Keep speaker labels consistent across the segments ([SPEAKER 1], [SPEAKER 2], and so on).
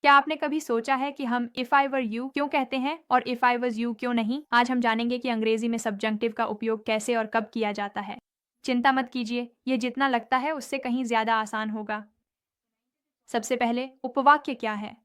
[SPEAKER 1] क्या आपने कभी सोचा है कि हम इफ आई वर यू क्यों कहते हैं और इफ आई वॉज यू क्यों नहीं? आज हम जानेंगे कि अंग्रेजी में सब्जंक्टिव का उपयोग कैसे और कब किया जाता है। चिंता मत कीजिए, ये जितना लगता है उससे कहीं ज्यादा आसान होगा। सबसे पहले उपवाक्य क्या है?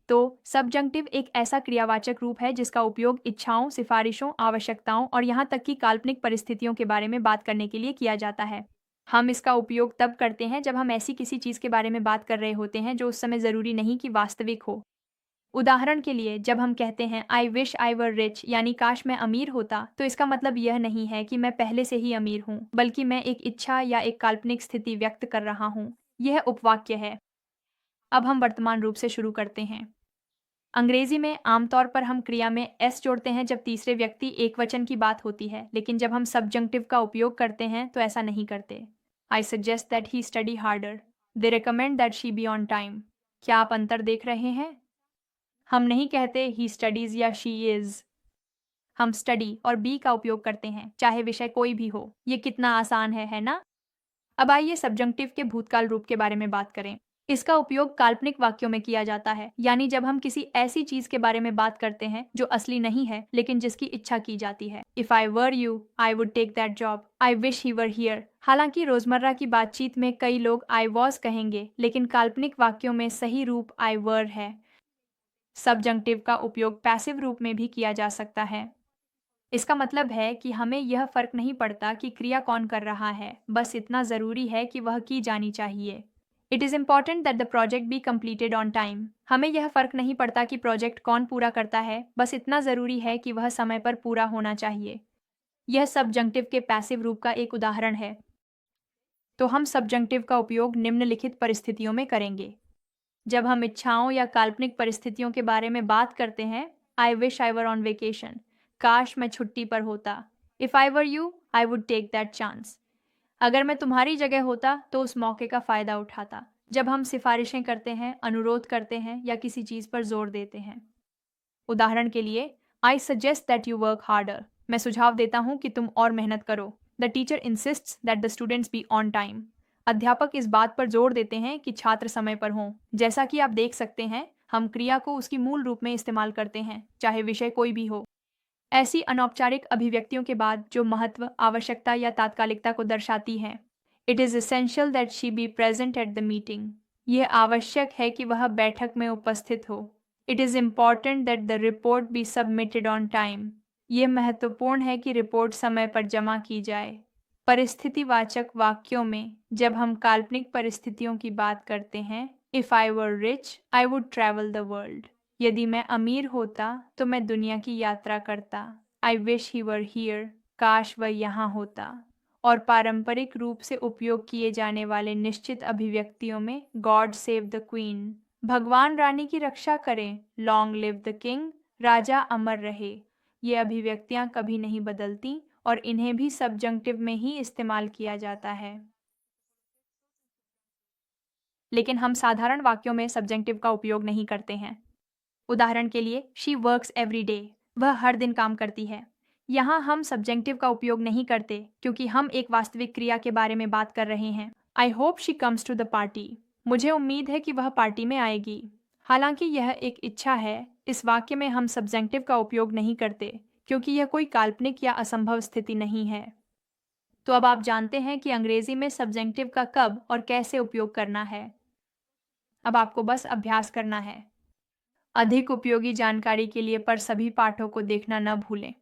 [SPEAKER 1] तो सब्जंक्टिव एक ऐसा क्रियावाचक रूप है जिसका उपयोग इच्छाओं, सिफारिशों, आवश्यकताओं और यहाँ तक कि काल्पनिक परिस्थितियों के बारे में बात करने के लिए किया जाता है। हम इसका उपयोग तब करते हैं जब हम ऐसी किसी चीज़ के बारे में बात कर रहे होते हैं जो उस समय ज़रूरी नहीं कि वास्तविक हो। उदाहरण के लिए, जब हम कहते हैं I wish I were rich, यानी काश मैं अमीर होता, तो इसका मतलब यह नहीं है कि मैं पहले से ही अमीर हूँ, बल्कि मैं एक इच्छा या एक काल्पनिक स्थिति व्यक्त कर रहा हूँ। यह उपवाक्य है। अब हम वर्तमान रूप से शुरू करते हैं। अंग्रेजी में आमतौर पर हम क्रिया में एस जोड़ते हैं जब तीसरे व्यक्ति एकवचन की बात होती है, लेकिन जब हम सब्जंक्टिव का उपयोग करते हैं तो ऐसा नहीं करते। I suggest that he study harder. They recommend that she be on time. क्या आप अंतर देख रहे हैं? हम नहीं कहते ही स्टडीज या शी इज। हम स्टडी और बी का उपयोग करते हैं, चाहे विषय कोई भी हो। ये कितना आसान है ना? अब आइए सब्जंक्टिव के भूतकाल रूप के बारे में बात करें। इसका उपयोग काल्पनिक वाक्यों में किया जाता है, यानी जब हम किसी ऐसी चीज के बारे में बात करते हैं जो असली नहीं है लेकिन जिसकी इच्छा की जाती है। If I were you I would take that job. I wish he were here. हालांकि रोजमर्रा की बातचीत में कई लोग आई वॉज कहेंगे, लेकिन काल्पनिक वाक्यों में सही रूप आई वर है। सब्जंक्टिव का उपयोग पैसिव रूप में भी किया जा सकता है। इसका मतलब है कि हमें यह फर्क नहीं पड़ता कि क्रिया कौन कर रहा है, बस इतना ज़रूरी है कि वह की जानी चाहिए। It is important that the project be completed on time. हमें यह फर्क नहीं पड़ता कि प्रोजेक्ट कौन पूरा करता है, बस इतना ज़रूरी है कि वह समय पर पूरा होना चाहिए। यह सब्जंक्टिव के पैसिव रूप का एक उदाहरण है। तो हम सब्जंक्टिव का उपयोग निम्नलिखित परिस्थितियों में करेंगे। जब हम इच्छाओं या काल्पनिक परिस्थितियों के बारे में बात करते हैं, I wish I were on vacation. काश मैं छुट्टी पर होता। If I were you I would take that chance. अगर मैं तुम्हारी जगह होता तो उस मौके का फायदा उठाता। जब हम सिफारिशें करते हैं, अनुरोध करते हैं या किसी चीज पर जोर देते हैं। उदाहरण के लिए, I suggest that you work harder. मैं सुझाव देता हूँ कि तुम और मेहनत करो। The teacher इंसिस्ट्स that the students be on time. अध्यापक इस बात पर जोर देते हैं कि छात्र समय पर हों। जैसा कि आप देख सकते हैं, हम क्रिया को उसकी मूल रूप में इस्तेमाल करते हैं, चाहे विषय कोई भी हो। ऐसी अनौपचारिक अभिव्यक्तियों के बाद जो महत्व, आवश्यकता या तात्कालिकता को दर्शाती हैं। It is essential that she be present at the meeting. यह आवश्यक है कि वह बैठक में उपस्थित हो। It is important that the report be submitted on time. यह महत्वपूर्ण है कि रिपोर्ट समय पर जमा की जाए। परिस्थितिवाचक वाक्यों में जब हम काल्पनिक परिस्थितियों की बात करते हैं, if I were rich I would travel the world. यदि मैं अमीर होता तो मैं दुनिया की यात्रा करता। आई विश ही वर हियर। काश वह यहाँ होता। और पारंपरिक रूप से उपयोग किए जाने वाले निश्चित अभिव्यक्तियों में गॉड सेव द क्वीन, भगवान रानी की रक्षा करें, लॉन्ग लिव द किंग, राजा अमर रहे। ये अभिव्यक्तियां कभी नहीं बदलती और इन्हें भी सब्जंक्टिव में ही इस्तेमाल किया जाता है। लेकिन हम साधारण वाक्यों में सब्जंक्टिव का उपयोग नहीं करते हैं। उदाहरण के लिए, शी वर्क्स एवरी डे। वह हर दिन काम करती है। यहाँ हम सब्जेंक्टिव का उपयोग नहीं करते क्योंकि हम एक वास्तविक क्रिया के बारे में बात कर रहे हैं। I hope she comes to the party. मुझे उम्मीद है कि वह पार्टी में आएगी। हालांकि यह एक इच्छा है, इस वाक्य में हम सब्जेंक्टिव का उपयोग नहीं करते क्योंकि यह कोई काल्पनिक या असंभव स्थिति नहीं है। तो अब आप जानते हैं कि अंग्रेजी में सब्जेंक्टिव का कब और कैसे उपयोग करना है। अब आपको बस अभ्यास करना है। अधिक उपयोगी जानकारी के लिए पर सभी पाठों को देखना न भूलें।